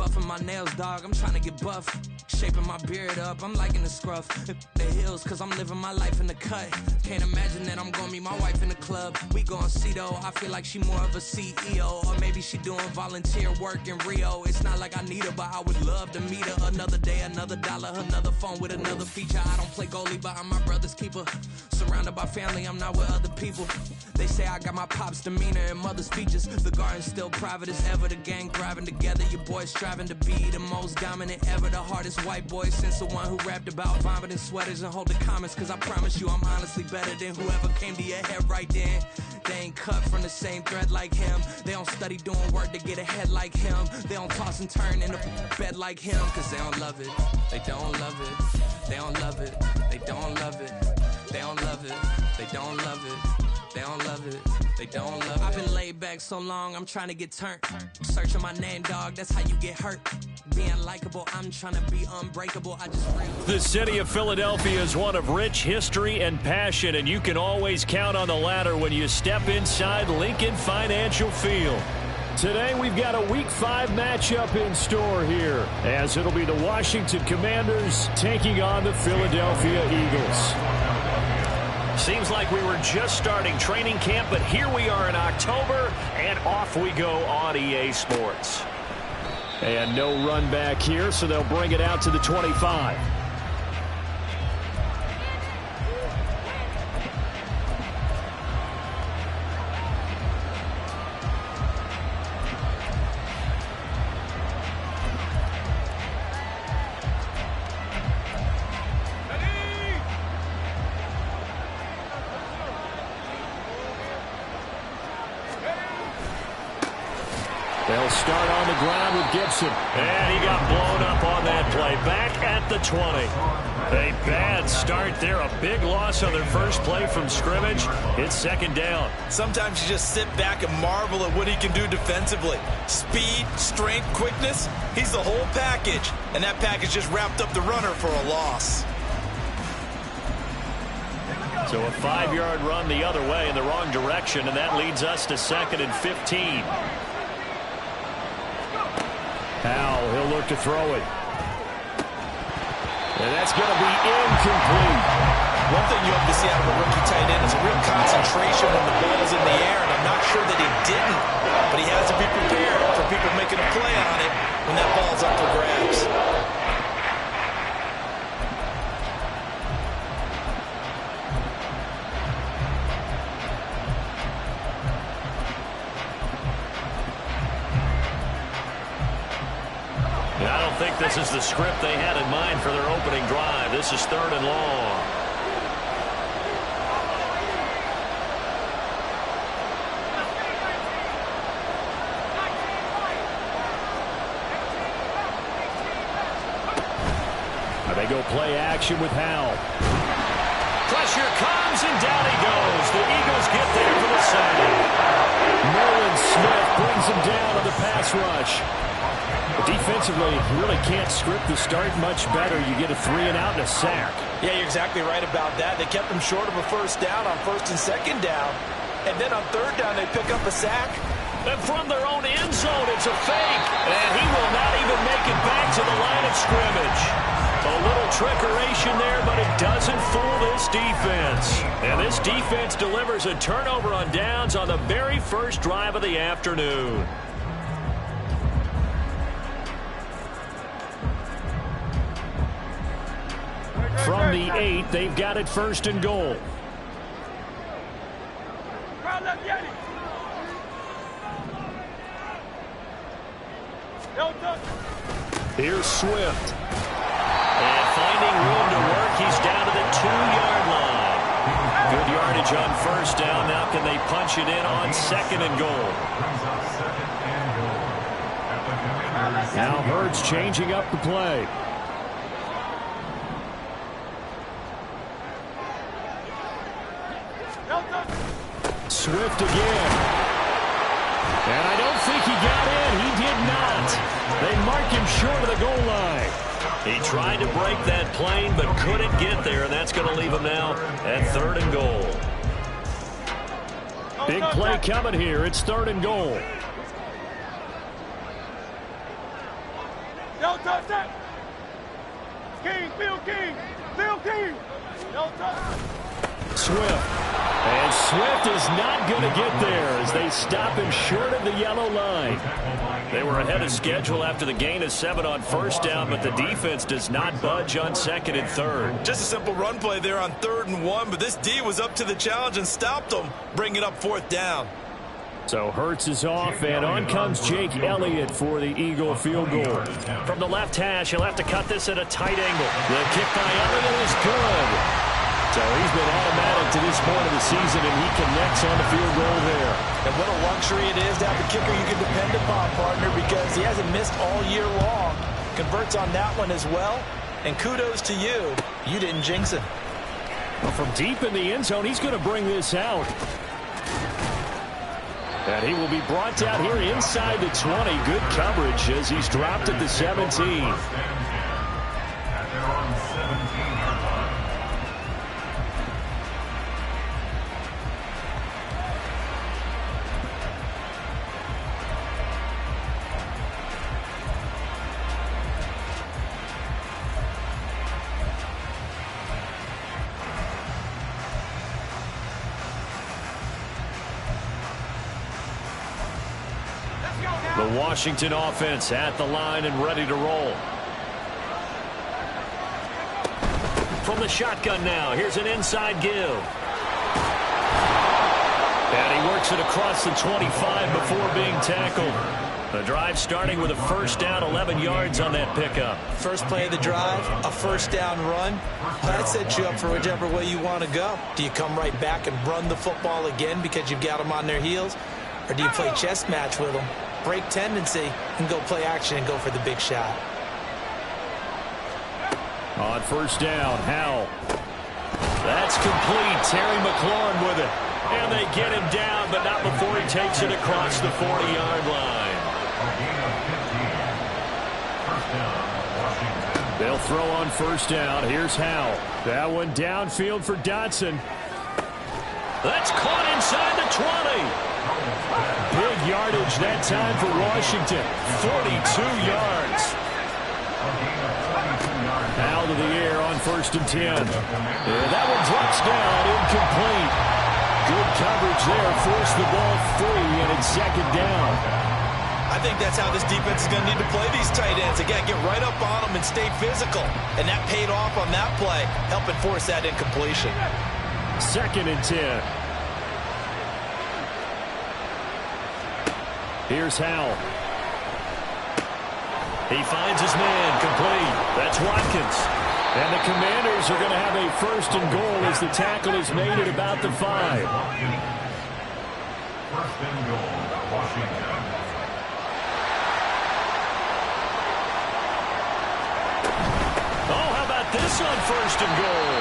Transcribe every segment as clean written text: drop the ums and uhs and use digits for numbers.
buffing my nails, dog, I'm trying to get buff. Shaping my beard up, I'm liking the scruff. The hills, cause I'm living my life in the cut. Can't imagine that I'm gonna meet my wife in the club. We gon' see though, I feel like she more of a CEO. Or maybe she doing volunteer work in Rio. It's not like I need her, but I would love to meet her. Another day, another dollar, another phone with another feature. I don't play goalie, but I'm my brother's keeper. Surrounded by family, I'm not with other people. They say I got my pop's demeanor and mother's features. The garden's still private as ever. The gang thriving together. Your boys striving to be the most dominant ever. The hardest white boy since the one who rapped about vomiting sweaters and holding comments. Cause I promise you I'm honestly better than whoever came to your head right then. They ain't cut from the same thread like him. They don't study doing work to get ahead like him. They don't toss and turn in the bed like him. Cause they don't love it. They don't love it. They don't love it. They don't love it. They don't love it. They don't love it. They don't love it. They don't love it. I've been laid back so long, I'm trying to get turned. Searching my name, dog, that's how you get hurt. Being likable, I'm trying to be unbreakable. I just The city of Philadelphia is one of rich history and passion, and you can always count on the latter when you step inside Lincoln Financial Field. Today we've got a Week 5 matchup in store here, as it'll be the Washington Commanders taking on the Philadelphia Eagles. Seems like we were just starting training camp, but here we are in October, and off we go on EA Sports. And no run back here, so they'll bring it out to the 25. They'll start on the ground with Gibson. And he got blown up on that play. Back at the 20. A bad start there. A big loss on their first play from scrimmage. It's second down. Sometimes you just sit back and marvel at what he can do defensively. Speed, strength, quickness. He's the whole package. And that package just wrapped up the runner for a loss. So a 5-yard run the other way in the wrong direction, and that leads us to 2nd and 15. Powell, he'll look to throw it. And that's going to be incomplete. One thing you hope to see out of a rookie tight end is a real concentration when the ball's in the air, and I'm not sure that he didn't, but he has to be prepared for people making a play on it when that ball's up for grabs. I don't think this is the script they had in mind for their opening drive. This is 3rd and long. They go play action with Howell. Pressure comes, and down he goes. The Eagles get there for the sack. Nolan Smith brings him down on the pass rush. Defensively, you really can't script the start much better. You get a 3-and-out and a sack. Yeah, you're exactly right about that. They kept him short of a first down on 1st and 2nd down. And then on 3rd down, they pick up a sack. And from their own end zone, it's a fake. And he will not even make it back to the line of scrimmage. A little trickeration there, but it doesn't fool this defense. And this defense delivers a turnover on downs on the very first drive of the afternoon. From the 8, they've got it 1st and goal. Here's Swift. And finding room to work, he's down to the 2-yard line. Good yardage on 1st down. Now can they punch it in on 2nd and goal? Now Hurts changing up the play. Swift again. And I don't think he got in. He did not. They mark him short of the goal line. He tried to break that plane but couldn't get there, and that's going to leave him now at 3rd and goal. Big play coming here. It's 3rd and goal. Don't touch that. King, Phil King. Phil King. Don't touch. Swift. And Swift is not going to get there as they stop him short of the yellow line. They were ahead of schedule after the gain of 7 on first down, but the defense does not budge on second and third. Just a simple run play there on 3rd and 1, but this D was up to the challenge and stopped them, bringing up 4th down. So Hurts is off, and on comes Jake Elliott for the Eagle field goal. From the left hash, he'll have to cut this at a tight angle. The kick by Elliott is good. So he's been automatic to this point of the season, and he connects on the field goal there. And what a luxury it is to have a kicker you can depend upon, partner, because he hasn't missed all year long. Converts on that one as well, and kudos to you. You didn't jinx it. Well, from deep in the end zone, he's going to bring this out. And he will be brought down here inside the 20. Good coverage as he's dropped at the 17. The Washington offense at the line and ready to roll. From the shotgun now, here's an inside give. And he works it across the 25 before being tackled. The drive starting with a first down, 11 yards on that pickup. First play of the drive, a first down run. That sets you up for whichever way you want to go. Do you come right back and run the football again because you've got them on their heels? Or do you play chess match with them, break tendency, and go play action and go for the big shot? On first down, Howell. That's complete. Terry McLaurin with it. And they get him down, but not before he takes it across the 40-yard line. They'll throw on first down. Here's Howell. That one downfield for Dotson. That's caught inside the 20. Big yardage that time for Washington. 42 yards. Out of the air on first and 10. That one drops down, incomplete. Good coverage there, forced the ball free, and it's second down. I think that's how this defense is going to need to play these tight ends. Again, get right up on them and stay physical. And that paid off on that play, helping force that incompletion. Second and 10. Here's Howell. He finds his man, complete. That's Watkins. And the Commanders are going to have a first and goal as the tackle is made at about the 5. First and goal, Washington. Oh, how about this on first and goal?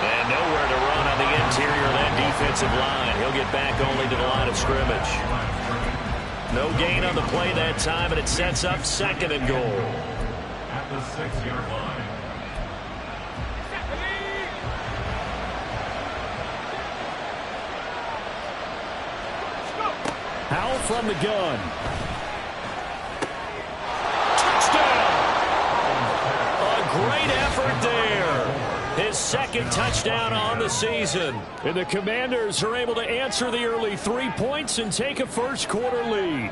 And nowhere to run on the interior of that defensive line. He'll get back only to the line of scrimmage. No gain on the play that time, and it sets up second and goal. At the 6-yard line. Howell from the gun. Touchdown! A great effort there. His second touchdown on the season. And the Commanders are able to answer the early 3 points and take a first quarter lead.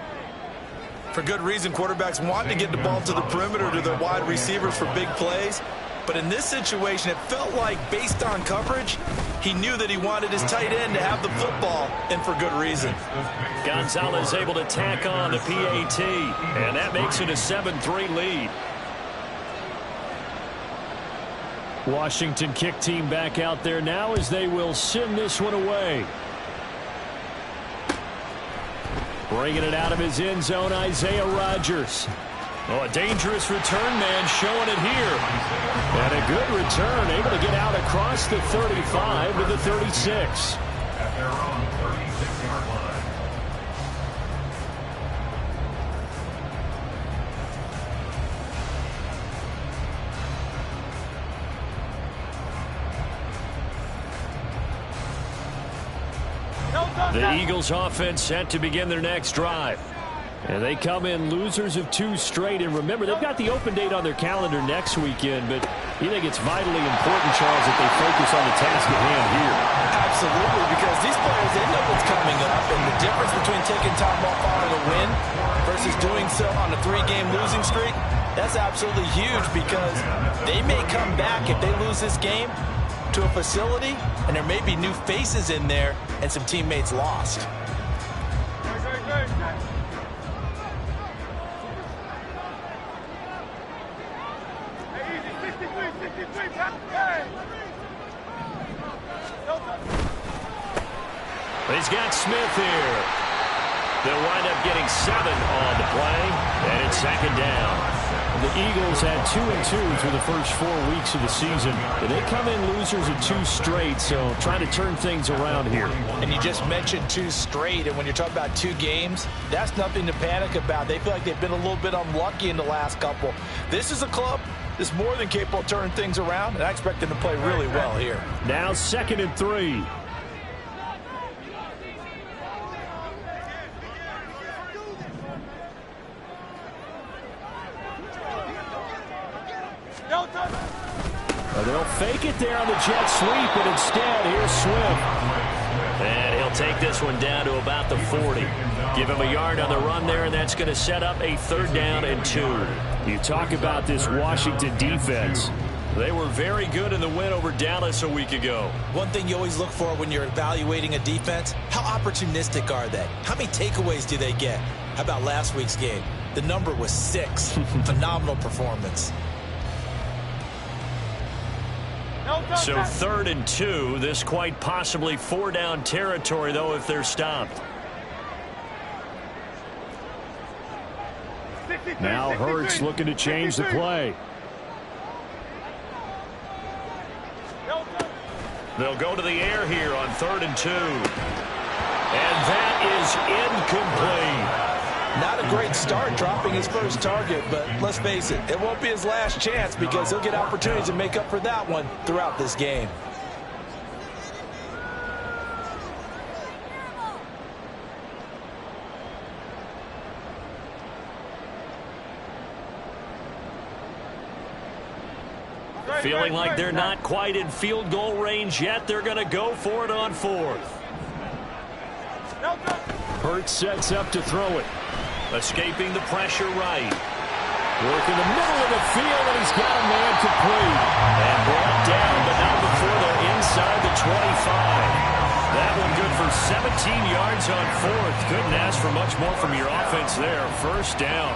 For good reason, quarterbacks want to get the ball to the perimeter to their wide receivers for big plays. But in this situation, it felt like, based on coverage, he knew that he wanted his tight end to have the football, and for good reason. Gonzalez able to tack on the PAT, and that makes it a 7-3 lead. Washington kick team back out there now as they will send this one away. Bringing it out of his end zone, Isaiah Rodgers. Oh, a dangerous return man showing it here. And a good return, able to get out across the 35 to the 36. At their own 36-yard line. The Eagles offense set to begin their next drive. And they come in losers of 2 straight. And remember, they've got the open date on their calendar next weekend. But you think it's vitally important, Charles, that they focus on the task at hand here? Absolutely, because these players, they know what's coming up. And the difference between taking time off following a win versus doing so on a 3-game losing streak, that's absolutely huge, because they may come back if they lose this game to a facility, and there may be new faces in there and some teammates lost. He's got Smith here. They'll wind up getting 7 on the play, and it's second down. The Eagles had 2-2 through the first 4 weeks of the season. They come in losers of 2 straight, so trying to turn things around here. And you just mentioned 2 straight, and when you're talking about 2 games, that's nothing to panic about. They feel like they've been a little bit unlucky in the last couple. This is a club that's more than capable of turning things around, and I expect them to play really well here. Now 2nd and 3. They'll fake it there on the jet sweep, but instead, here's Swift. And he'll take this one down to about the 40. Give him a yard on the run there, and that's going to set up a 3rd down and 2. You talk about this Washington defense. They were very good in the win over Dallas a week ago. One thing you always look for when you're evaluating a defense, how opportunistic are they? How many takeaways do they get? How about last week's game? The number was 6. Phenomenal performance. So 3rd and 2. This quite possibly 4-down territory, though, if they're stopped. Now Hurts looking to change the play. They'll go to the air here on 3rd and 2. And that is incomplete. Not a great start dropping his first target, but let's face it, it won't be his last chance, because he'll get opportunities to make up for that one throughout this game. Feeling like they're not quite in field goal range yet. They're going to go for it on 4th. Hurts sets up to throw it. Escaping the pressure right. Work in the middle of the field, and he's got a man complete. And brought down, but not before they're inside the 25. That one good for 17 yards on 4th. Couldn't ask for much more from your offense there. 1st down.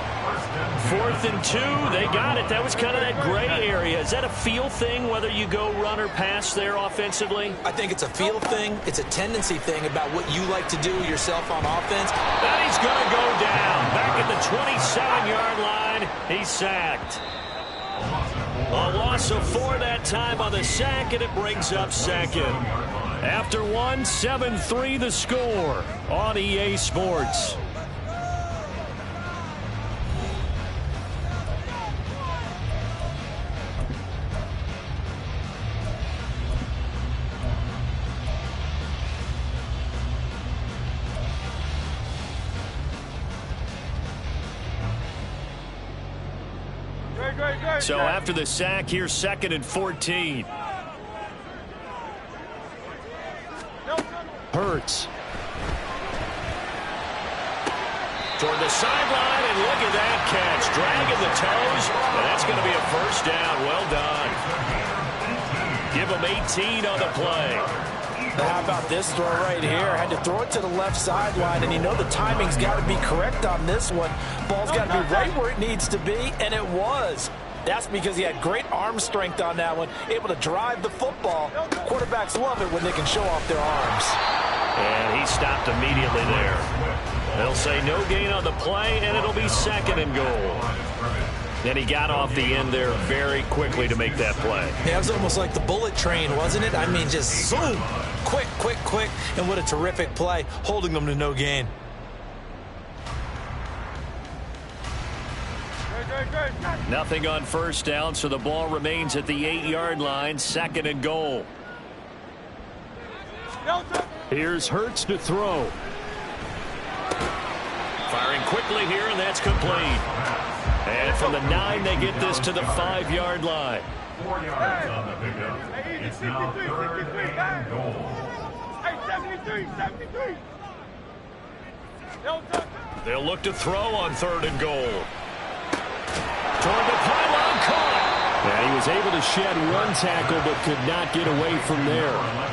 4th and 2, they got it. That was kind of that gray area. Is that a feel thing, whether you go run or pass there offensively? I think it's a feel thing. It's a tendency thing about what you like to do yourself on offense. And he's going to go down. Back at the 27-yard line, he's sacked. A loss of 4 that time on the sack, and it brings up 2nd. After 1, 7-3 the score on EA Sports. So after the sack, here's 2nd and 14. Hurts. Toward the sideline, and look at that catch. Dragging the toes, and that's going to be a 1st down. Well done. Give him 18 on the play. How about this throw right here? Had to throw it to the left sideline, and you know the timing's got to be correct on this one. Ball's got to be right where it needs to be, and it was. That's because he had great arm strength on that one, able to drive the football. Quarterbacks love it when they can show off their arms. And he stopped immediately there. They'll say no gain on the play, and it'll be 2nd and goal. Then he got off the end there very quickly to make that play. Yeah, it was almost like the bullet train, wasn't it? I mean, just zoom, quick, quick, quick, and what a terrific play, holding them to no gain. Nothing on 1st down, so the ball remains at the 8-yard line, 2nd and goal. Here's Hurts to throw. Firing quickly here, and that's complete. And from the 9, they get this to the 5-yard line. 4 yards on the pickup. It's now 3rd and goal. Hey, 73, 73. They'll look to throw on 3rd and goal. Toward the pylon, caught. Yeah, he was able to shed one tackle but could not get away from there.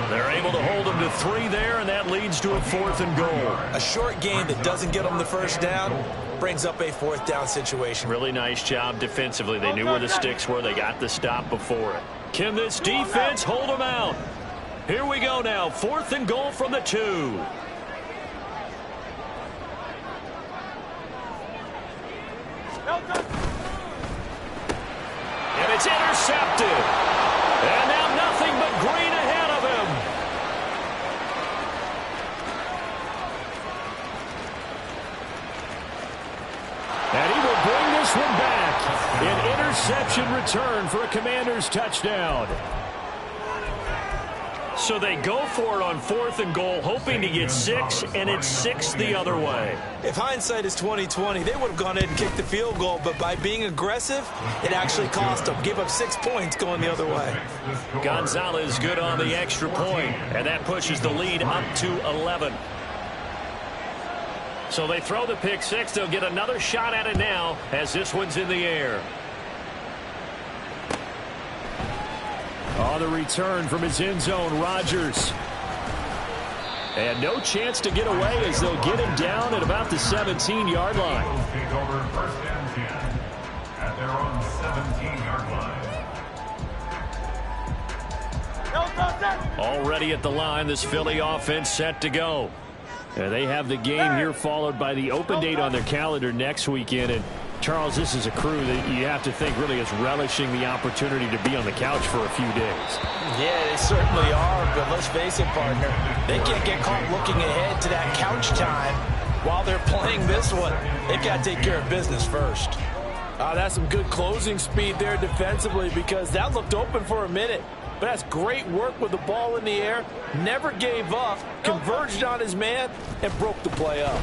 They're able to hold him to 3 there, and that leads to a 4th and goal. A short gain that doesn't get them the first down brings up a 4th down situation. Really nice job defensively. They knew where the sticks were. They got the stop before it. Can this defense hold them out? Here we go now. 4th and goal from the 2. And it's intercepted. And now nothing but green ahead of him. And he will bring this one back. An interception return for a Commanders touchdown. So they go for it on 4th and goal, hoping to get 6, and it's 6 the other way. If hindsight is 20/20, they would have gone ahead and kicked the field goal, but by being aggressive, it actually cost them. Give up 6 points going the other way. Gonzalez good on the extra point, and that pushes the lead up to 11. So they throw the pick 6. They'll get another shot at it now as this one's in the air. On the return from his end zone, Rodgers. And no chance to get away as they'll get him down at about the 17-yard line. Eagles take over 1st and 10 at their own 17-yard line. Already at the line, this Philly offense set to go. And they have the game here followed by the open date on their calendar next weekend. And Charles, this is a crew that you have to think really is relishing the opportunity to be on the couch for a few days. Yeah, they certainly are, but let's face it, partner. They can't get caught looking ahead to that couch time while they're playing this one. They've got to take care of business first. That's some good closing speed there defensively because that looked open for a minute. But that's great work with the ball in the air. Never gave up, converged on his man, and broke the play up.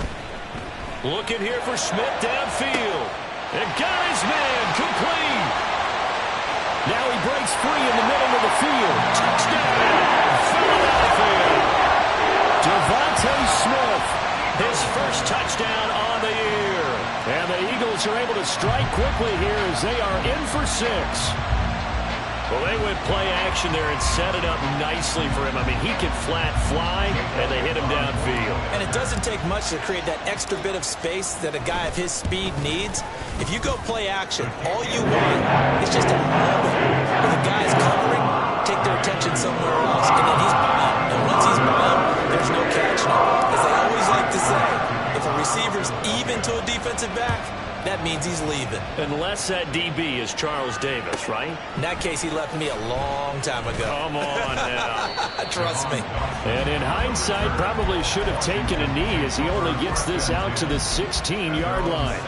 Looking here for Smith downfield. And got his man complete. Now he breaks free in the middle of the field. Touchdown, Philadelphia. Devontae Smith, his first touchdown on the year. And the Eagles are able to strike quickly here as they are in for 6. Well, they went play action there and set it up nicely for him. I mean, he can flat fly, and they hit him downfield. And it doesn't take much to create that extra bit of space that a guy of his speed needs. If you go play action, all you want is just a moment where the guy's covering, take their attention somewhere else, and then he's bound. And once he's bound, there's no catching him. As they always like to say, if a receiver's even to a defensive back, that means he's leaving. Unless that DB is Charles Davis, right? In that case, he left me a long time ago. Come on now. Trust me. And in hindsight, probably should have taken a knee as he only gets this out to the 16-yard line.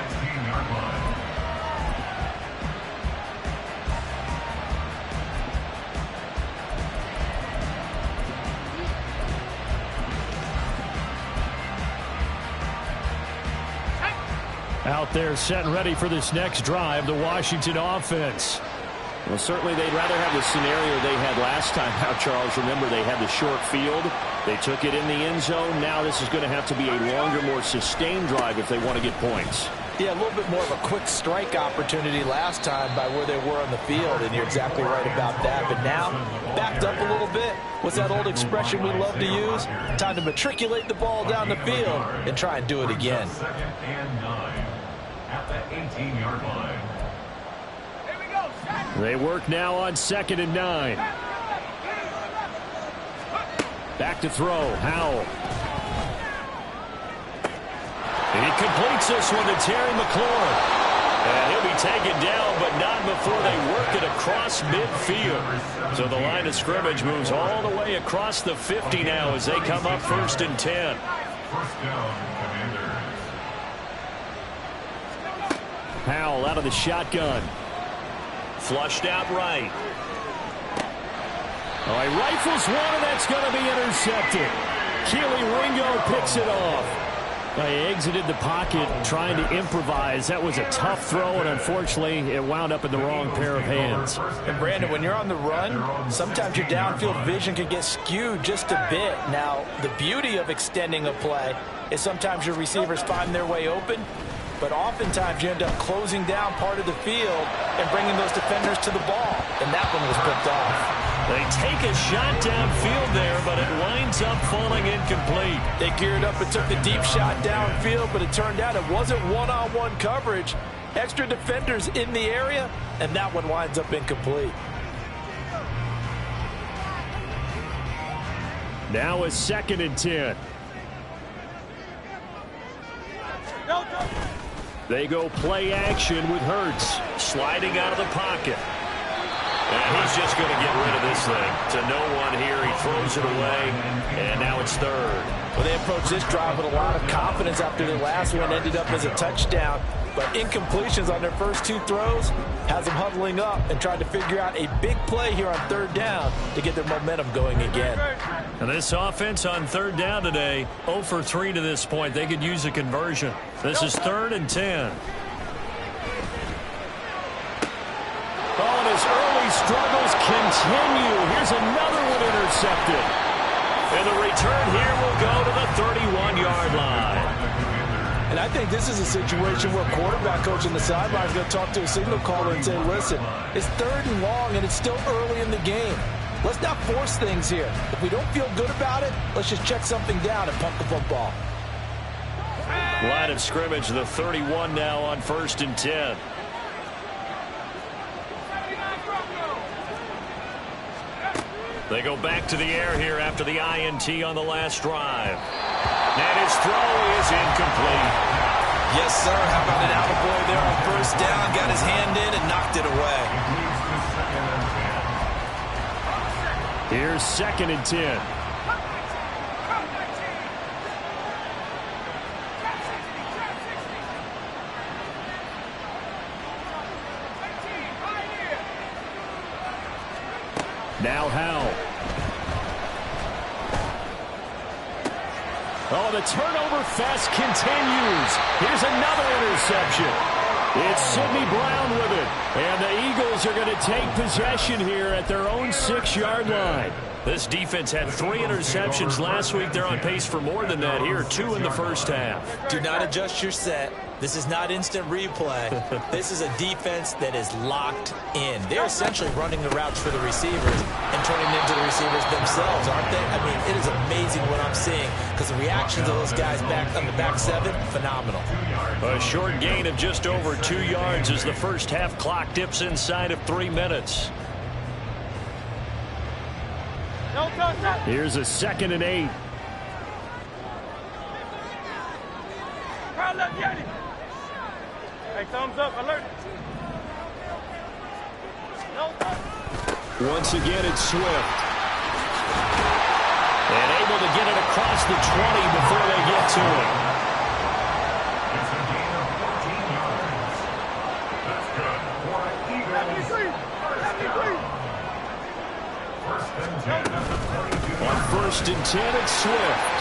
Out there set and ready for this next drive, the Washington offense. Well, certainly they'd rather have the scenario they had last time. Now, Charles, remember they had the short field. They took it in the end zone. Now this is going to have to be a longer, more sustained drive if they want to get points. Yeah, a little bit more of a quick strike opportunity last time by where they were on the field, and you're exactly right about that. But now, backed up a little bit. What's that old expression we love to use? Time to matriculate the ball down the field and try and do it again. 2nd and 9 at the 18-yard line. They work now on 2nd and 9. Back to throw, Howell. And he completes this one to Terry McLaurin. And he'll be taken down, but not before they work it across midfield. So the line of scrimmage moves all the way across the 50 now as they come up 1st and 10. 1st down, Commanders. Howell out of the shotgun. Flushed out right. Oh, he rifles one, and that's going to be intercepted. Keely Ringo picks it off. He exited the pocket trying to improvise. That was a tough throw, and unfortunately, it wound up in the wrong pair of hands. And Brandon, when you're on the run, sometimes your downfield vision can get skewed just a bit. Now, the beauty of extending a play is sometimes your receivers find their way open, but oftentimes you end up closing down part of the field and bringing those defenders to the ball. And that one was picked off. They take a shot downfield there, but it winds up falling incomplete. They geared up and took the deep shot downfield, but it turned out it wasn't one-on-one coverage. Extra defenders in the area, and that one winds up incomplete. Now a 2nd and 10. They go play action with Hurts, sliding out of the pocket. And he's just going to get rid of this thing to no one here. He throws it away, and now it's 3rd. Well, they approached this drive with a lot of confidence after their last one ended up as a touchdown. But incompletions on their first 2 throws has them huddling up and trying to figure out a big play here on 3rd down to get their momentum going again. And this offense on 3rd down today, 0 for 3 to this point. They could use a conversion. This is 3rd and 10. Oh, and his early struggles continue. Here's another one intercepted. And the return here will go to the 31-yard line. And I think this is a situation where quarterback coach on the sideline is going to talk to a signal caller and say, listen, it's 3rd and long and it's still early in the game. Let's not force things here. If we don't feel good about it, let's just check something down and punt the football. Line of scrimmage, the 31 now on 1st and 10. They go back to the air here after the INT on the last drive. And his throw is incomplete. Yes, sir. How about an attaboy there on 1st down? Got his hand in and knocked it away. Here's 2nd and 10. Now Howell. Oh, the turnover fest continues. Here's another interception. It's Sidney Brown with it. And the Eagles are going to take possession here at their own 6-yard line. This defense had 3 interceptions last week. They're on pace for more than that here. 2 in the first half. Do not adjust your set. This is not instant replay. This is a defense that is locked in. They're essentially running the routes for the receivers and turning them into the receivers themselves, aren't they? I mean, it is amazing what I'm seeing because the reactions of those guys back on the back 7, phenomenal. A short gain of just over 2 yards as the first half clock dips inside of 3 minutes. Here's a 2nd and 8. Hey, thumbs up, alert. Once again, it's Swift. And able to get it across the 20 before they get to it. It's a gain of 14 yards. That's good for an Eagles first down. 1st and 10 at the 42. On 1st and 10, it's Swift.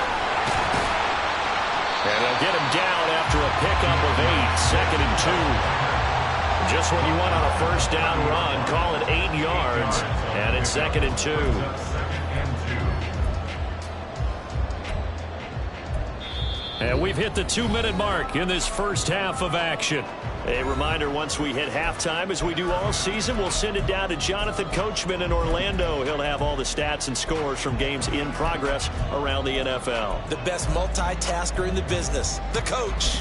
And they'll get him down after a pickup of 8, 2nd and 2. Just what you want on a 1st down run. Call it 8 yards, and it's 2nd and 2. And we've hit the 2-minute mark in this first half of action. A reminder, once we hit halftime, as we do all season, we'll send it down to Jonathan Coachman in Orlando. He'll have all the stats and scores from games in progress around the NFL. The best multitasker in the business, the coach.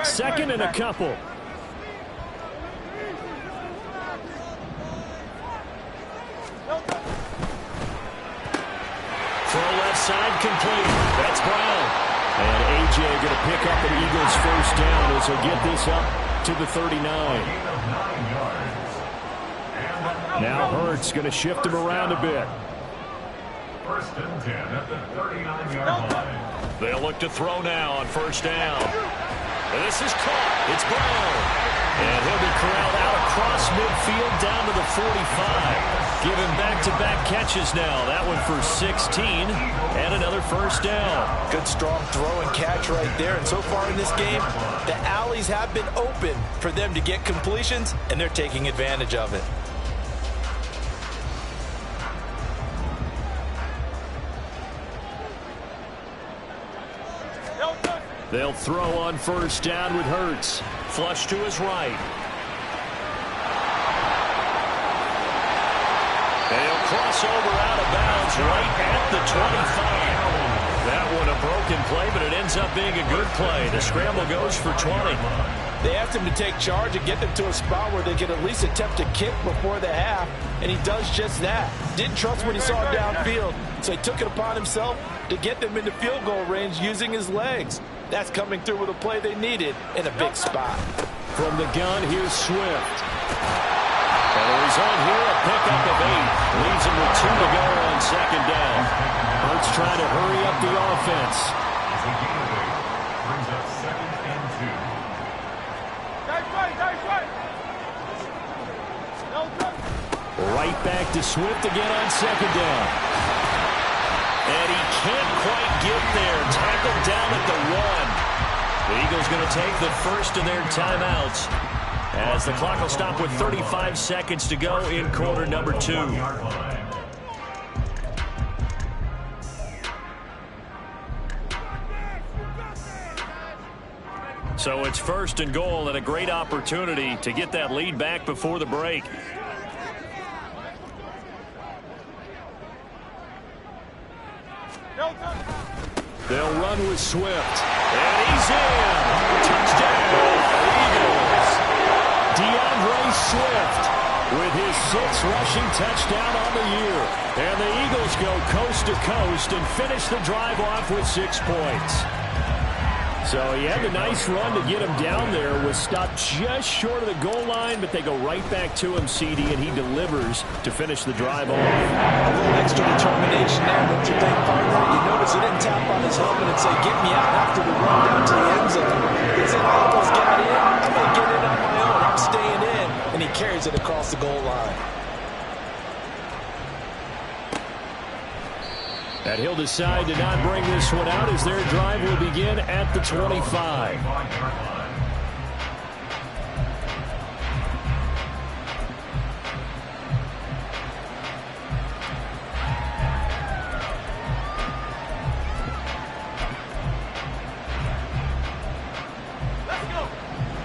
Second and a couple. Throw left side complete. That's Brown. And A.J. going to pick up an Eagles 1st down as he'll get this up to the 39. Now Hurts going to shift him around a bit. 1st and 10 at the 39-yard line. They'll look to throw now on 1st down. And this is caught. It's Brown. And he'll be corralled out across midfield down to the 45. Giving back-to-back catches now. That one for 16 and another first down. Good strong throw and catch right there. And so far in this game, the alleys have been open for them to get completions, and they're taking advantage of it. They'll throw on first down with Hurts. Flush to his right. They'll cross over out of bounds right at the 25. That one a broken play, but it ends up being a good play. The scramble goes for 20. They asked him to take charge and get them to a spot where they could at least attempt a kick before the half, and he does just that. Didn't trust what he saw downfield, so he took it upon himself to get them into field goal range using his legs. That's coming through with a play they needed in a big spot. From the gun, here's Swift. And the result here, a pickup of 8. Leaves him with 2 to go on second down. Hurts trying to hurry up the offense. Brings up 2nd and 2. Right back to Swift again on second down. And he can't quite get there. Tackled down at the 1. The Eagles going to take the first of their timeouts as the clock will stop with 35 seconds to go in quarter number 2. So it's first and goal and a great opportunity to get that lead back before the break. They'll run with Swift. And he's in. Touchdown, Eagles. DeAndre Swift with his 6th rushing touchdown on the year. And the Eagles go coast to coast and finish the drive off with 6 points. So he had a nice run to get him down there. Was stopped just short of the goal line, but they go right back to him, CD, and he delivers to finish the drive off. A little extra determination there, don't you think, partner? You notice he didn't tap on his helmet and say, get me out after the run down to the end zone. He said, I almost got in. I'm going to get in on my own. I'm staying in. And he carries it across the goal line. And he'll decide to not bring this one out as their drive will begin at the 25.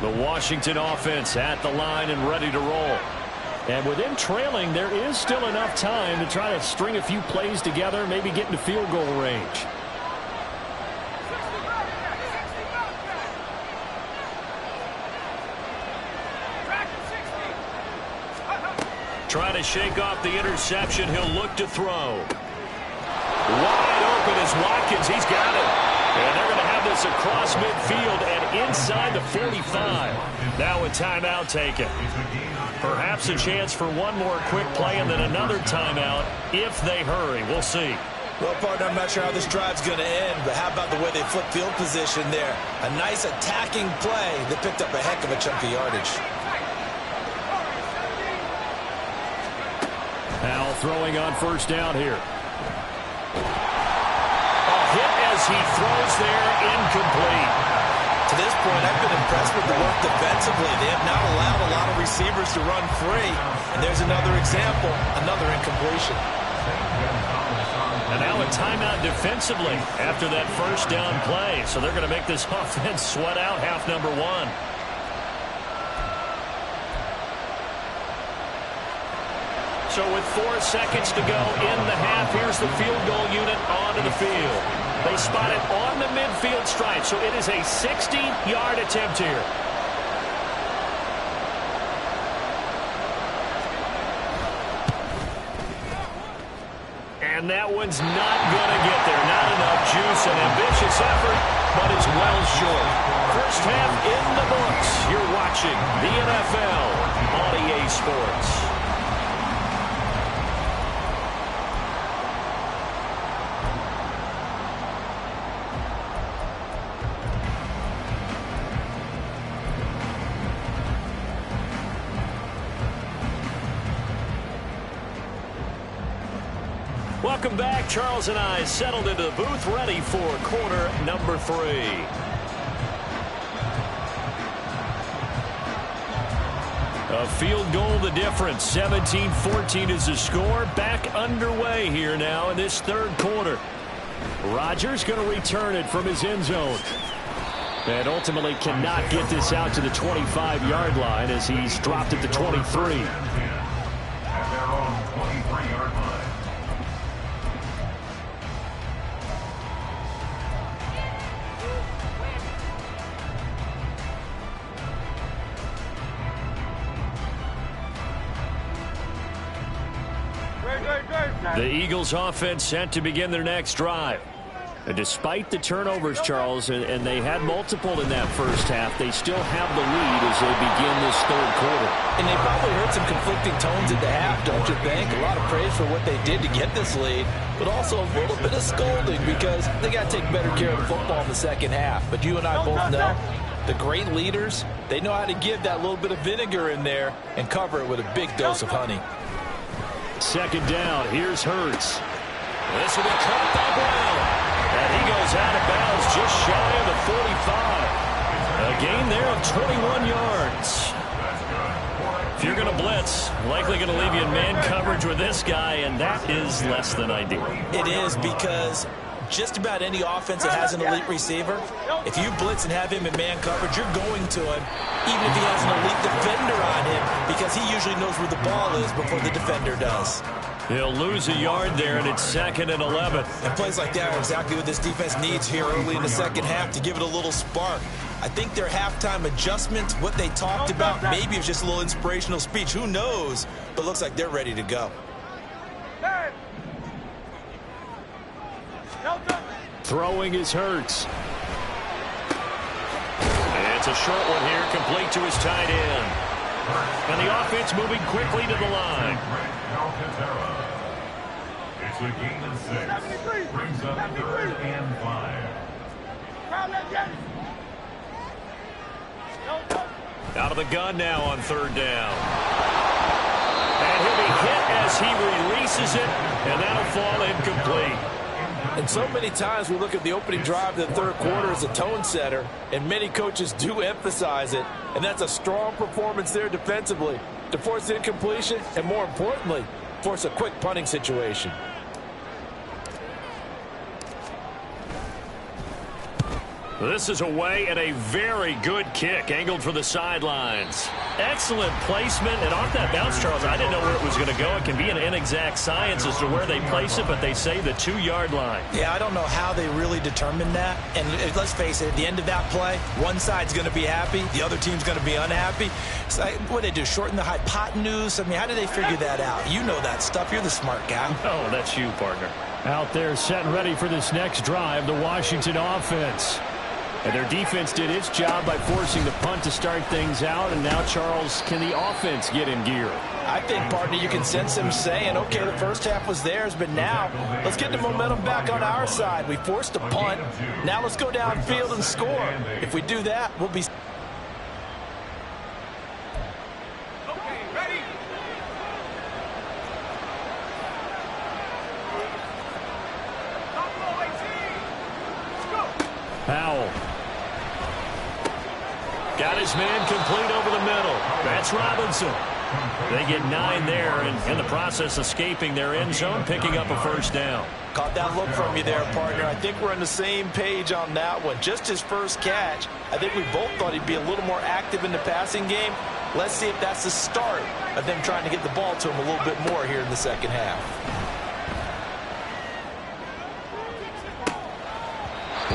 The Washington offense at the line and ready to roll. And with them trailing, there is still enough time to try to string a few plays together, maybe get into field goal range. Trying to shake off the interception. He'll look to throw. Wide open is Watkins. He's got it. And they're going to have this across midfield and inside the 45. Now a timeout taken. Perhaps a chance for one more quick play and then another timeout if they hurry. We'll see. Well, partner, I'm not sure how this drive's going to end, but how about the way they flip field position there? A nice attacking play that picked up a heck of a chunk of yardage. Powell throwing on first down here. A hit as he throws there, incomplete. To this point, I've been impressed with the work defensively. They have not allowed a lot of receivers to run free. And there's another example, another incompletion. And now a timeout defensively after that first down play. So they're going to make this offense sweat out half number 1. So with 4 seconds to go in the half, here's the field goal unit onto the field. They spot it on the midfield stripe, so it is a 60-yard attempt here. And that one's not going to get there. Not enough juice, an ambitious effort, but it's well short. First half in the books. You're watching the NFL on EA Sports. Welcome back. Charles and I settled into the booth, ready for quarter number 3. A field goal the difference. 17-14 is the score. Back underway here now in this third quarter. Rodgers going to return it from his end zone. And ultimately cannot get this out to the 25-yard line as he's dropped it to 23. At their own 23-yard line. The Eagles offense set to begin their next drive. And despite the turnovers, Charles, and they had multiple in that first half, they still have the lead as they begin this third quarter. And they probably heard some conflicting tones at the half, don't you think? A lot of praise for what they did to get this lead, but also a little bit of scolding because they got to take better care of the football in the second half. But you and I both know the great leaders, they know how to give that little bit of vinegar in there and cover it with a big dose of honey. Second down, here's Hurts. This will be caught by Brown. And he goes out of bounds just shy of the 45. A gain there of 21 yards. If you're going to blitz, likely going to leave you in man coverage with this guy, and that is less than ideal. It is, because just about any offense that has an elite receiver, if you blitz and have him in man coverage, you're going to him, even if he has an elite defender on him, because he usually knows where the ball is before the defender does. He'll lose a yard there, and it's 2nd and 11. And plays like that are exactly what this defense needs here early in the second half to give it a little spark. I think their halftime adjustment, what they talked about, maybe it's just a little inspirational speech. Who knows? But looks like they're ready to go. Throwing is Hurts. And it's a short one here, complete to his tight end. And the offense moving quickly to the line. It's a gain of 6. Brings up 3rd and 5. Out of the gun now on 3rd down. And he'll be hit as he releases it, and that'll fall incomplete. And so many times we look at the opening drive of the third quarter as a tone setter, and many coaches do emphasize it, and that's a strong performance there defensively to force incompletion and, more importantly, force a quick punting situation. This is away and a very good kick, angled for the sidelines. Excellent placement, and off that bounce, Charles, I didn't know where it was going to go. It can be an inexact science as to where they place it, but they say the 2-yard line. Yeah, I don't know how they really determined that. And let's face it, at the end of that play, one side's going to be happy, the other team's going to be unhappy. It's like, what do they do, shorten the hypotenuse? I mean, how do they figure that out? You know that stuff. You're the smart guy. Oh, that's you, partner. Out there set and ready for this next drive, the Washington offense. And their defense did its job by forcing the punt to start things out. And now, Charles, can the offense get in gear? I think, partner, you can sense them saying, okay, the first half was theirs, but now let's get the momentum back on our side. We forced a punt. Now let's go downfield and score. If we do that, we'll be... Powell. Got his man complete over the middle. That's Robinson. They get 9 there, and in the process escaping their end zone, picking up a first down. Caught that look from you there, partner. I think we're on the same page on that one. Just his first catch. I think we both thought he'd be a little more active in the passing game. Let's see if that's the start of them trying to get the ball to him a little bit more here in the second half.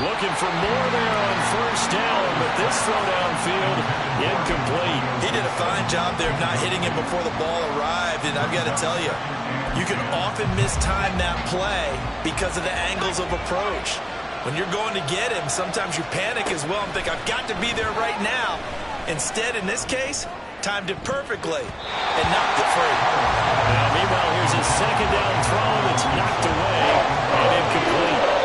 Looking for more there on first down, but this throw downfield, incomplete. He did a fine job there of not hitting him before the ball arrived, and I've got to tell you, you can often mistime that play because of the angles of approach. When you're going to get him, sometimes you panic as well and think, I've got to be there right now. Instead, in this case, timed it perfectly and knocked it free. Now, meanwhile, here's a second down throw that's knocked away and incomplete.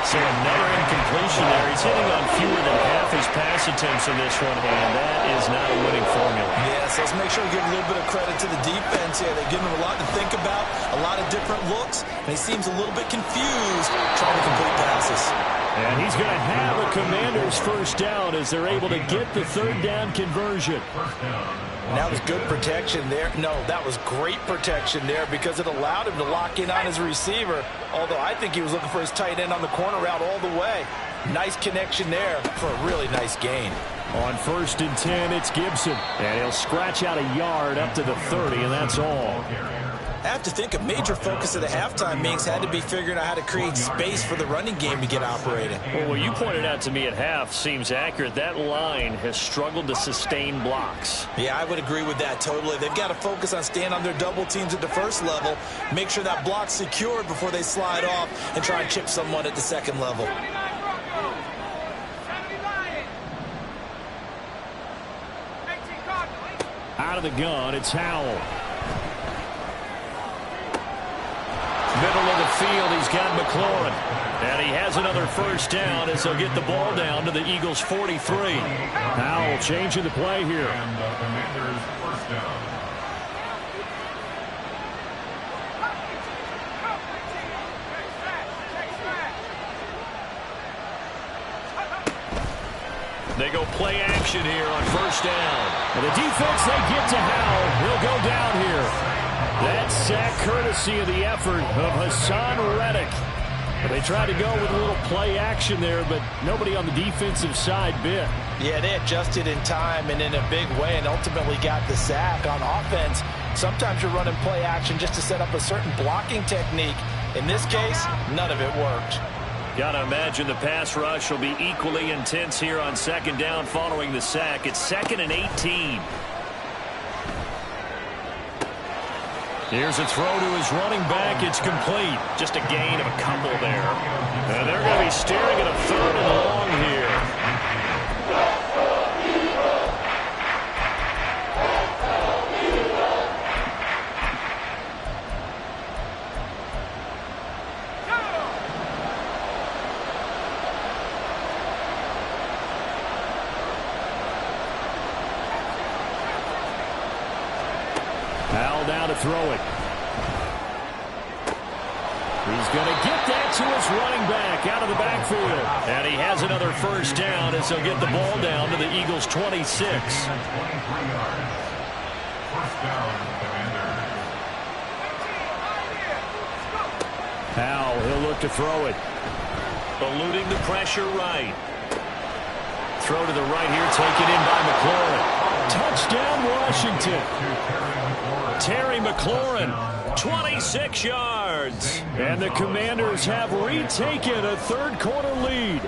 So another incompletion mentioned there, he's hitting on fewer than half his pass attempts in this one, and that is not a winning formula. Yes, let's make sure we give a little bit of credit to the defense here. They're giving him a lot to think about, a lot of different looks, and he seems a little bit confused trying to complete passes. And he's going to have a Commanders first down as they're able to get the third down conversion. And that was good protection there. No, that was great protection there because it allowed him to lock in on his receiver, although I think he was looking for his tight end on the corner route all the way. Nice connection there for a really nice gain. On 1st and 10, it's Gibson. And he'll scratch out a yard up to the 30, and that's all. I have to think a major focus of the halftime meetings had to be figuring out how to create space for the running game to get operating. Well, what you pointed out to me at half seems accurate. That line has struggled to sustain blocks. Yeah, I would agree with that totally. They've got to focus on staying on their double teams at the first level, make sure that block's secured before they slide off and try and chip someone at the second level. Out of the gun, it's Howell. Middle of the field, he's got McLaurin. And he has another first down as they'll get the ball down to the Eagles' 43. Howell changing the play here. And the Commanders first down. They go play action here on first down. And the defense, they get to Howell. He'll go down here. That sack courtesy of the effort of Hassan Reddick. They tried to go with a little play action there, but nobody on the defensive side bit. Yeah, they adjusted in time and in a big way and ultimately got the sack. On offense, sometimes you're running play action just to set up a certain blocking technique. In this case, none of it worked. Gotta imagine the pass rush will be equally intense here on second down following the sack. It's 2nd and 18. Here's a throw to his running back. It's complete. Just a gain of a couple there. And they're going to be staring at a 3rd and long here. Howell down to throw it. He's going to get that to his running back out of the backfield. And he has another first down as he'll get the ball down to the Eagles' 26. 23 yards. First down, Commanders. Howell, he'll look to throw it. Eluding the pressure right. Throw to the right here, taken in by McLaurin. Touchdown, Washington. Terry McLaurin, 26 yards. And the Commanders have retaken a third-quarter lead.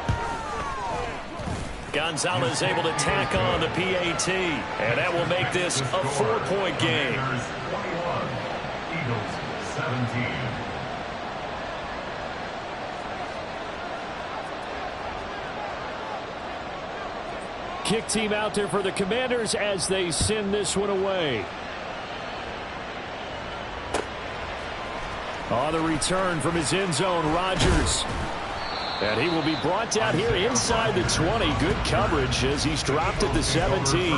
Gonzalez able to tack on the PAT. And that will make this a 4-point game. 21, Eagles 17. Kick team out there for the Commanders as they send this one away. On the return from his end zone, Rodgers. And he will be brought down here inside the 20. Good coverage as he's dropped at the 17.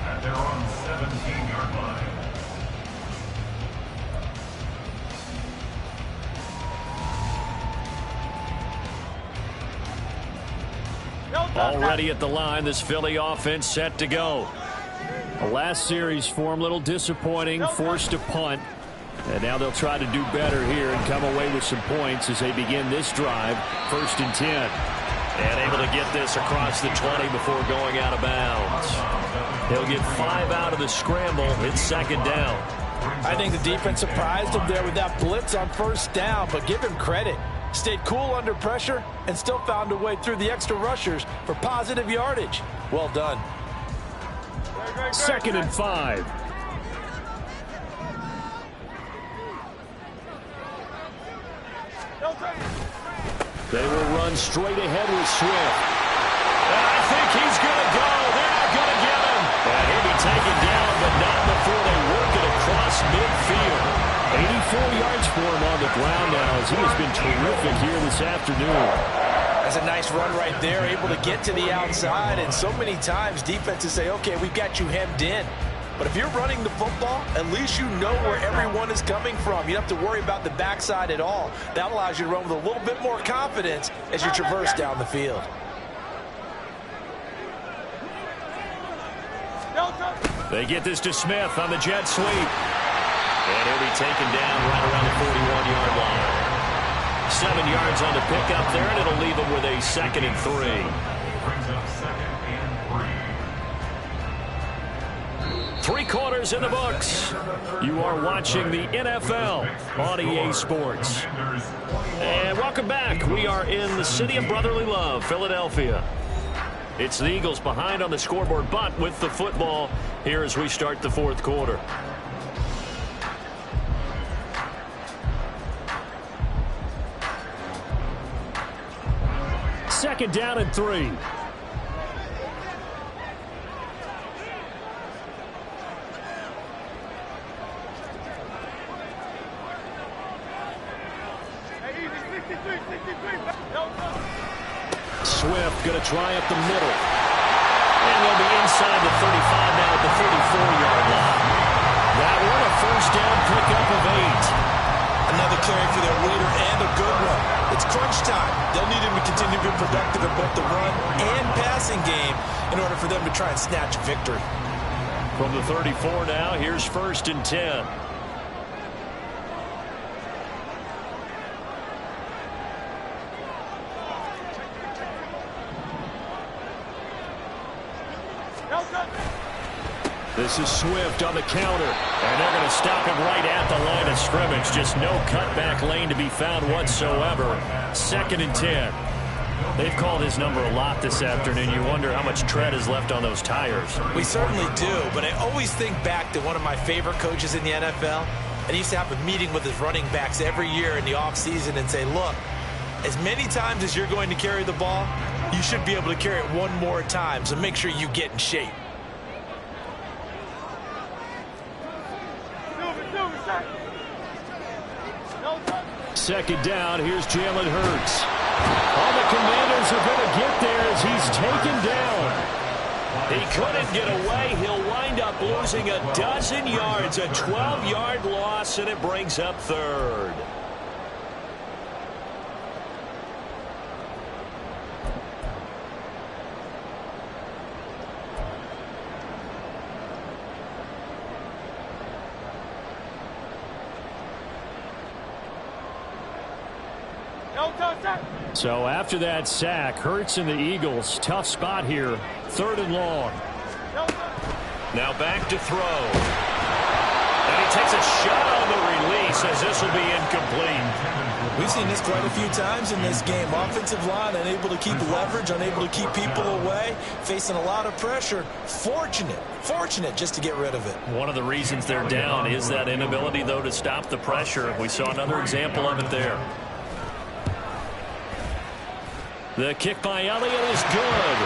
At their own 17-yard line. Already at the line, this Philly offense set to go. The last series for him, a little disappointing, forced to punt. And now they'll try to do better here and come away with some points as they begin this drive, 1st and 10. And able to get this across the 20 before going out of bounds. He'll get 5 out of the scramble. It's 2nd down. I think the defense surprised him there with that blitz on first down, but give him credit. Stayed cool under pressure and still found a way through the extra rushers for positive yardage. Well done. 2nd and 5. They will run straight ahead with Swift. I think he's going to go. They're not going to get him. And he'll be taken down, but not before they work it across midfield. 84 yards for him on the ground now as he has been terrific here this afternoon. That's a nice run right there, able to get to the outside. And so many times defenses say, okay, we've got you hemmed in. But if you're running the football, at least you know where everyone is coming from. You don't have to worry about the backside at all. That allows you to run with a little bit more confidence as you traverse down the field. They get this to Smith on the jet sweep. And he'll be taken down right around the 41-yard line. 7 yards on the pickup there, and it'll leave him with a 2nd and 3. Brings up 2nd and 3. 3 quarters in the books. You are watching the NFL on EA Sports. And welcome back. We are in the city of brotherly love, Philadelphia. It's the Eagles behind on the scoreboard, but with the football here as we start the 4th quarter. Second down and 3. Swift going to try up the middle. And they'll be inside the 35 now at the 34-yard line. That one a first down pickup of 8. Another carry for their leader and a good one. It's crunch time. They'll need him to continue to be productive in both the run and passing game in order for them to try and snatch victory. From the 34 now, here's 1st and 10. This is Swift on the counter, and they're going to stop him right at the line of scrimmage. Just no cutback lane to be found whatsoever. 2nd and 10. They've called his number a lot this afternoon. You wonder how much tread is left on those tires. We certainly do, but I always think back to one of my favorite coaches in the NFL, and he used to have a meeting with his running backs every year in the offseason and say, look, as many times as you're going to carry the ball, you should be able to carry it one more time, so make sure you get in shape. Second down, here's Jalen Hurts. All the Commanders are going to get there as he's taken down. He couldn't get away. He'll wind up losing a dozen yards, a 12-yard loss, and it brings up 3rd. So after that sack, Hurts and the Eagles, tough spot here, 3rd and long. Now back to throw. And he takes a shot on the release as this will be incomplete. We've seen this quite a few times in this game. Offensive line unable to keep leverage, unable to keep people away, facing a lot of pressure. Fortunate just to get rid of it. One of the reasons they're down is that inability, though, to stop the pressure. We saw another example of it there. The kick by Elliott is good.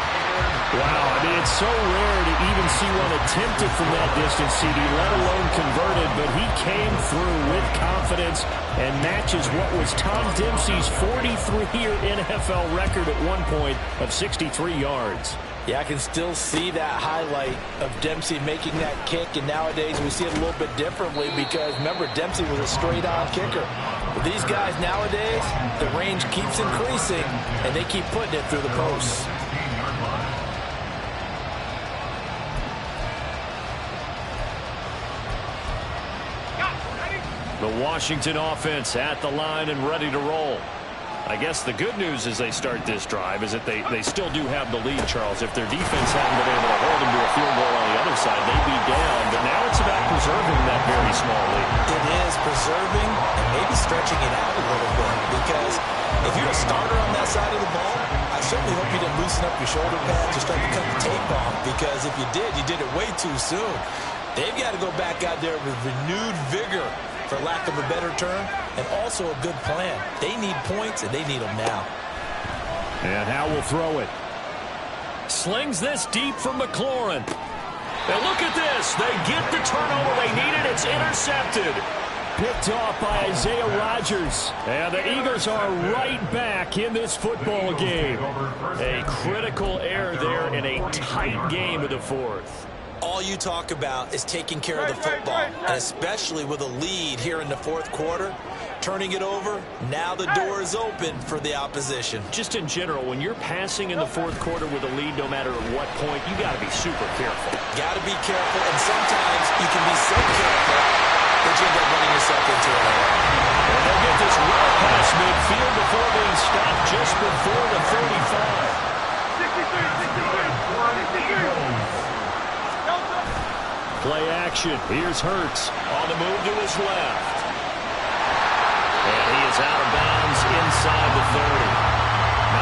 Wow, I mean, it's so rare to even see one attempted from that distance, CD, let alone converted, but he came through with confidence and matches what was Tom Dempsey's 43-year NFL record at one point of 63 yards. Yeah, I can still see that highlight of Dempsey making that kick, and nowadays we see it a little bit differently because, remember, Dempsey was a straight-on kicker. But these guys nowadays, the range keeps increasing, and they keep putting it through the posts. The Washington offense at the line and ready to roll. I guess the good news as they start this drive is that they still do have the lead, Charles. If their defense hadn't been able to hold them to a field goal on the other side, they'd be down. But now it's about preserving that very small lead. It is preserving and maybe stretching it out a little bit, because if you're a starter on that side of the ball, I certainly hope you didn't loosen up your shoulder pads or start to cut the tape off, because if you did it way too soon. They've got to go back out there with renewed vigor, for lack of a better term, and also a good plan. They need points, and they need them now. And Howe will throw it. Slings this deep from McLaurin. And look at this. They get the turnover they needed. It's intercepted. Picked off by Isaiah Rodgers. And the Eagles are right back in this football game. A critical error there in a tight game of the fourth. All you talk about is taking care of the football, and especially with a lead here in the fourth quarter. Turning it over, now the door is open for the opposition. Just in general, when you're passing in the fourth quarter with a lead, no matter at what point, you got to be super careful. Got to be careful, and sometimes you can be so careful that you end up running yourself into an error. And they'll get this well past midfield before being stopped just before the 35. Play action. Here's Hurts on the move to his left. And he is out of bounds inside the 30.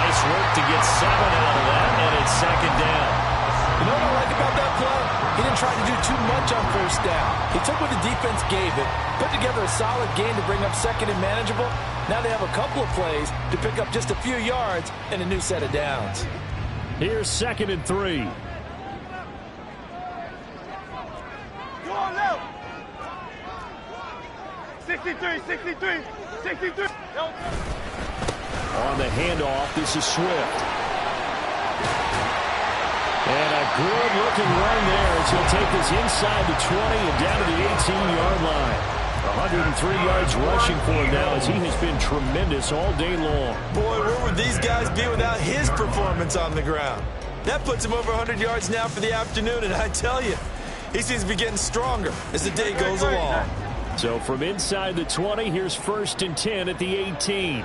Nice work to get 7 out of that, and it's second down. You know what I like about that play? He didn't try to do too much on first down. He took what the defense gave it, put together a solid game to bring up second and manageable. Now they have a couple of plays to pick up just a few yards and a new set of downs. Here's 2nd and 3. Go on, Leo. 63, 63, 63. On the handoff, this is Swift. And a good-looking run there as he'll take this inside the 20 and down to the 18-yard line. 103 yards rushing for him now as he has been tremendous all day long. Boy, where would these guys be without his performance on the ground? That puts him over 100 yards now for the afternoon, and I tell you, he seems to be getting stronger as the day goes along. So from inside the 20, here's 1st and 10 at the 18.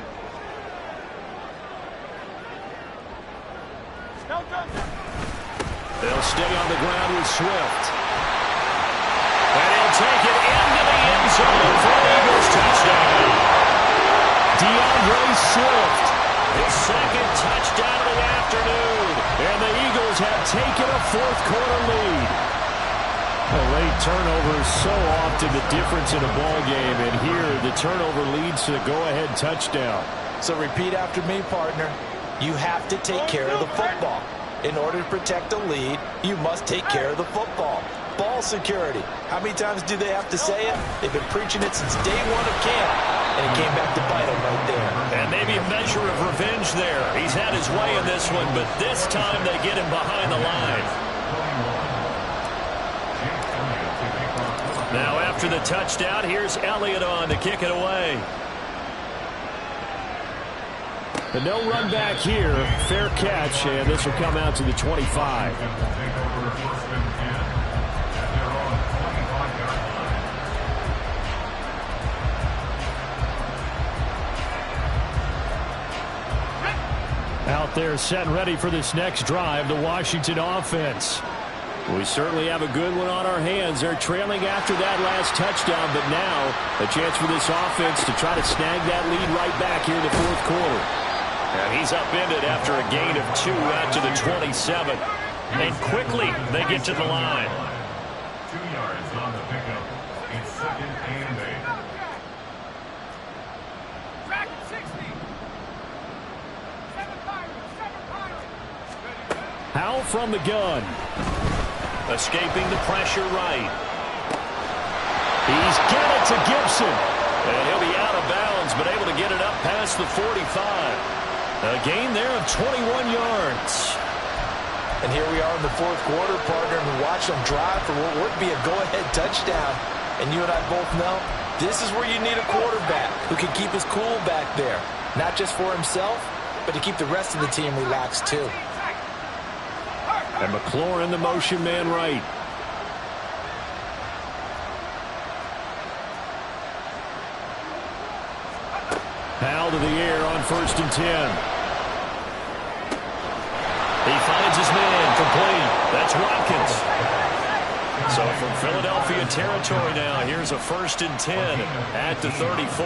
They'll stay on the ground with Swift. And he'll take it into the end zone for an Eagles touchdown. DeAndre Swift, his 2nd touchdown of the afternoon. And the Eagles have taken a fourth-quarter lead. A late turnover is so often the difference in a ball game, and here the turnover leads to the go-ahead touchdown. So repeat after me, partner. You have to take care of the football. In order to protect the lead, you must take care of the football. Ball security. How many times do they have to say it? They've been preaching it since day one of camp, and it came back to bite them right there. And maybe a measure of revenge there. He's had his way in this one, but this time they get him behind the line. Now after the touchdown, here's Elliott on to kick it away. And no run back here. Fair catch, and this will come out to the 25. Out there set and ready for this next drive, the Washington offense. We certainly have a good one on our hands. They're trailing after that last touchdown, but now a chance for this offense to try to snag that lead right back here in the fourth quarter. And he's upended after a gain of 2 out to the 27. And quickly they get to the line. 2 yards on the pickup. It's 2nd and 8. Howell from the gun. Escaping the pressure right. He's got it to Gibson. And he'll be out of bounds, but able to get it up past the 45. A gain there of 21 yards. And here we are in the fourth quarter, partner, and watch them drive for what would be a go-ahead touchdown. And you and I both know this is where you need a quarterback who can keep his cool back there. Not just for himself, but to keep the rest of the team relaxed too. And McLaurin, the motion man right. Howell to the air on 1st and 10. He finds his man complete. That's Watkins. So from Philadelphia territory now, here's a 1st and 10 at the 34.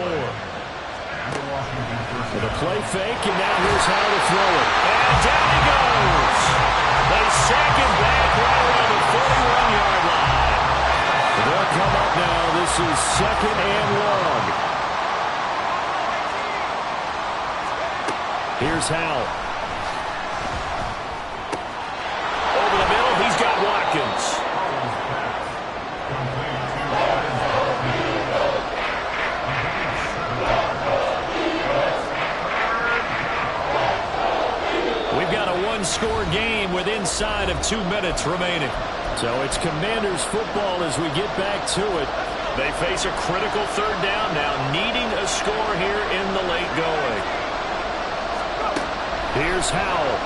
With a play fake, and now here's how to throw it. And down he goes. They sack him back right around the 41-yard line. They'll come up now. This is 2nd and long. Here's Howell. Over the middle, he's got Watkins. one-score game with inside of 2 minutes remaining. So it's Commanders football as we get back to it. They face a critical third down now, needing a score here in the late going. Here's Howell.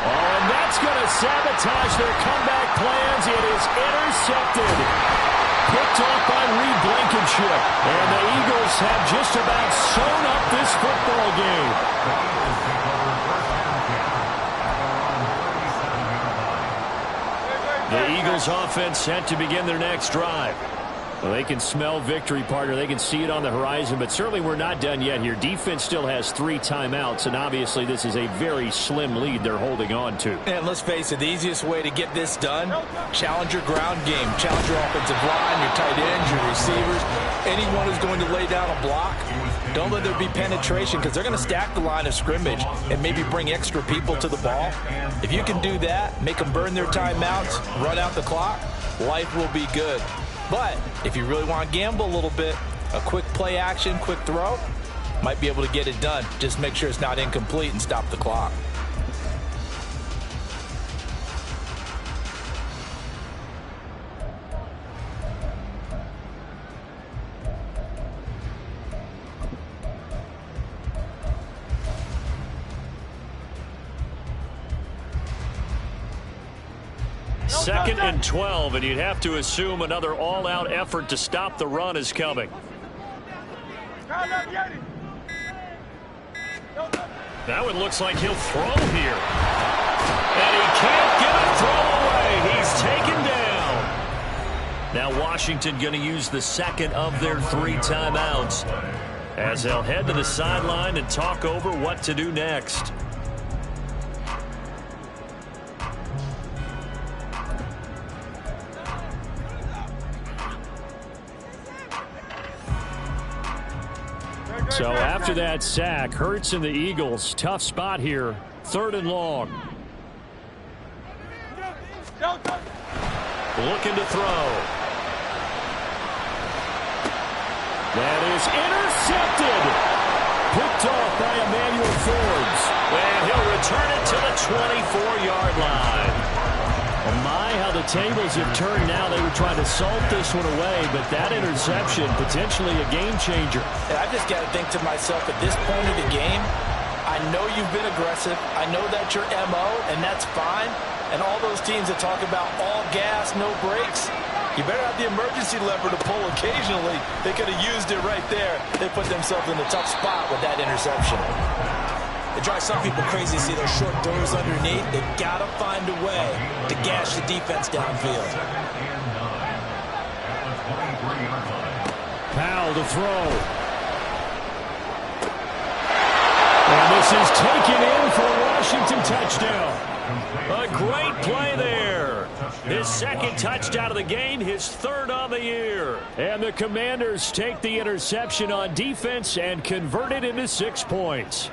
Oh, and that's going to sabotage their comeback plans. It is intercepted. Picked off by Reed Blankenship. And the Eagles have just about sewn up this football game. The Eagles offense set to begin their next drive. Well, they can smell victory, partner. They can see it on the horizon, but certainly we're not done yet here. Defense still has 3 timeouts, and obviously this is a very slim lead they're holding on to. And let's face it, the easiest way to get this done, challenge your ground game. Challenge your offensive line, your tight ends, your receivers, anyone who's going to lay down a block. Don't let there be penetration because they're going to stack the line of scrimmage and maybe bring extra people to the ball. If you can do that, make them burn their timeouts, run out the clock, life will be good. But if you really want to gamble a little bit, a quick play action, quick throw, might be able to get it done. Just make sure it's not incomplete and stop the clock. Second and 12, and you'd have to assume another all-out effort to stop the run is coming. Now it looks like he'll throw here. And he can't get a throw away. He's taken down. Now Washington going to use the second of their 3 timeouts as they'll head to the sideline and talk over what to do next. So after that sack, Hurts and the Eagles, tough spot here, 3rd and long. Looking to throw. That is intercepted. Picked off by Emmanuel Forbes. And he'll return it to the 24-yard line. Oh my, how the tables have turned now. They were trying to salt this one away, but that interception, potentially a game changer. And I just got to think to myself, at this point of the game, I know you've been aggressive. I know that's your MO, and that's fine. And all those teams that talk about all gas, no brakes, you better have the emergency lever to pull occasionally. They could have used it right there. They put themselves in a tough spot with that interception. It drives some people crazy to see those short throws underneath. They've got to find a way to gash the defense downfield. Powell to throw. And this is taken in for a Washington touchdown. A great play there. His second touchdown of the game, his 3rd on the year. And the Commanders take the interception on defense and convert it into 6 points.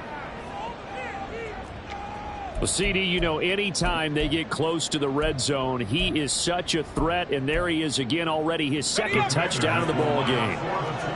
Well, CD, you know, anytime they get close to the red zone, he is such a threat, and there he is again already, his 2nd touchdown of the ball game.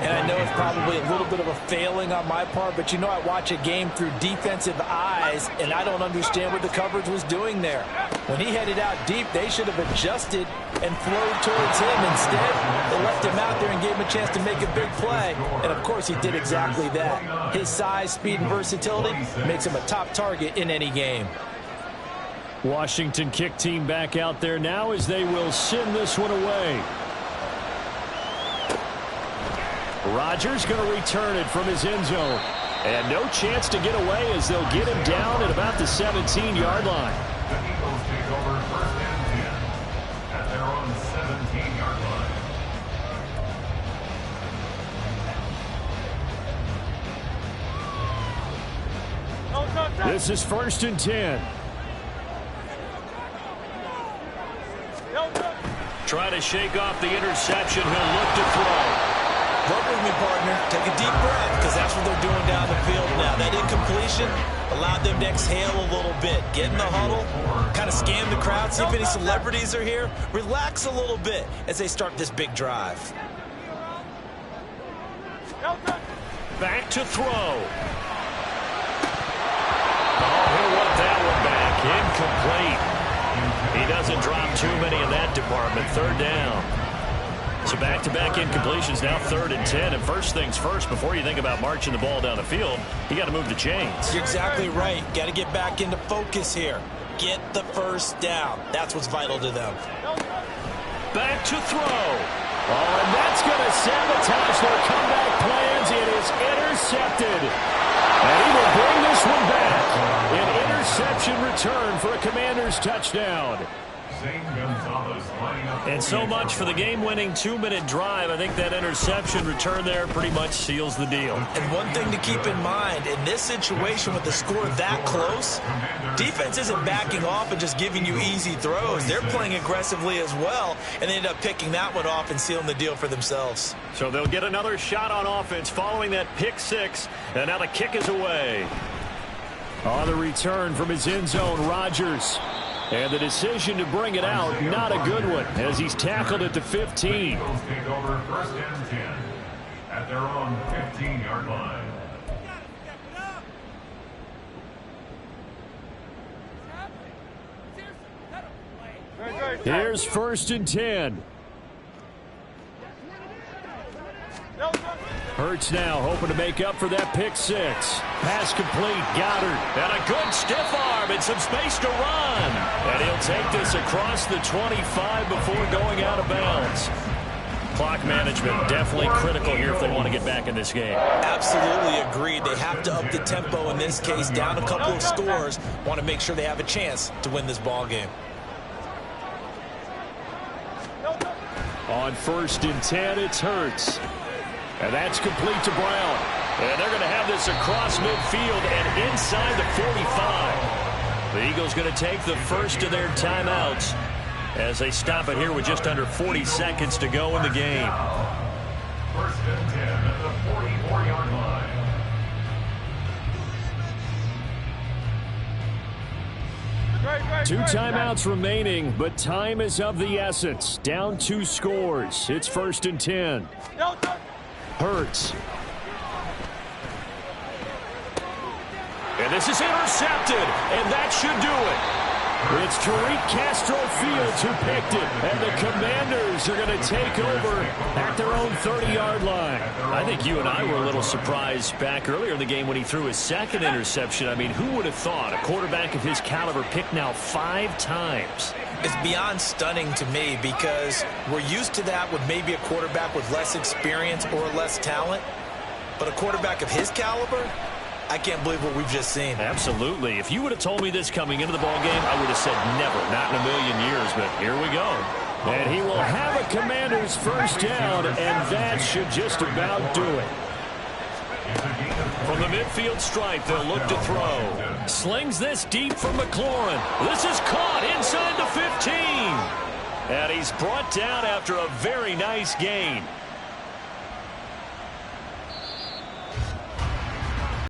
And I know it's probably a little bit of a failing on my part, but you know I watch a game through defensive eyes, and I don't understand what the coverage was doing there. When he headed out deep, they should have adjusted and flowed towards him. Instead, they left him out there and gave him a chance to make a big play, and of course he did exactly that. His size, speed, and versatility makes him a top target in any game. Washington kick team back out there now as they will send this one away. Rodgers going to return it from his end zone. And no chance to get away as they'll get him down at about the 17-yard line. The Eagles take over 1st and 10 at their own 17-yard line. This is 1st and 10. Trying to shake off the interception. He'll look to throw. Work with me, partner. Take a deep breath, because that's what they're doing down the field now. That incompletion allowed them to exhale a little bit. Get in the huddle, kind of scan the crowd, see if any celebrities are here. Relax a little bit as they start this big drive. Back to throw. Incomplete. He doesn't drop too many in that department. Third down. So back-to-back incompletions, now 3rd and 10. And first things first, before you think about marching the ball down the field, you got to move the chains. You're exactly right. Got to get back into focus here. Get the first down. That's what's vital to them. Back to throw. Oh, and that's going to sabotage their comeback plans. It is intercepted. And he will bring this one back. An interception return for a Commanders touchdown. And so much for the game-winning 2-minute drive. I think that interception return there pretty much seals the deal. And one thing to keep in mind, in this situation with the score that close, defense isn't backing off and just giving you easy throws. They're playing aggressively as well, and they end up picking that one off and sealing the deal for themselves. So they'll get another shot on offense following that pick six, and now the kick is away. On the return from his end zone, Rodgers. And the decision to bring it out, not a good one, as he's tackled at the 15. Eagles take over 1st and 10 at their own 15-yard line. Here's 1st and 10. Hurts now hoping to make up for that pick six. Pass complete, Goddard. And a good stiff arm and some space to run. And he'll take this across the 25 before going out of bounds. Clock management definitely critical here if they want to get back in this game. Absolutely agreed. They have to up the tempo in this case, down a couple of scores. Want to make sure they have a chance to win this ball game. On 1st and 10, it's Hurts. And that's complete to Brown. And they're going to have this across midfield and inside the 45. The Eagles going to take the first of their timeouts as they stop it here with just under 40 seconds to go in the game. 1st and 10 at the 44-yard line. 2 timeouts remaining, but time is of the essence. Down 2 scores. It's 1st and 10. Hurts. And this is intercepted, and that should do it. It's Tariq Castro Fields who picked it, and the Commanders are going to take over at their own 30-yard line. I think you and I were a little surprised back earlier in the game when he threw his second interception. I mean, who would have thought a quarterback of his caliber picked now 5 times? It's beyond stunning to me because we're used to that with maybe a quarterback with less experience or less talent. But a quarterback of his caliber, I can't believe what we've just seen. Absolutely. If you would have told me this coming into the ballgame, I would have said never, not in a million years, but here we go. And he will have a Commander's first down, and that should just about do it. From the midfield stripe, they'll look to throw. Slings this deep from McLaurin. This is caught inside the 15. And he's brought down after a very nice gain.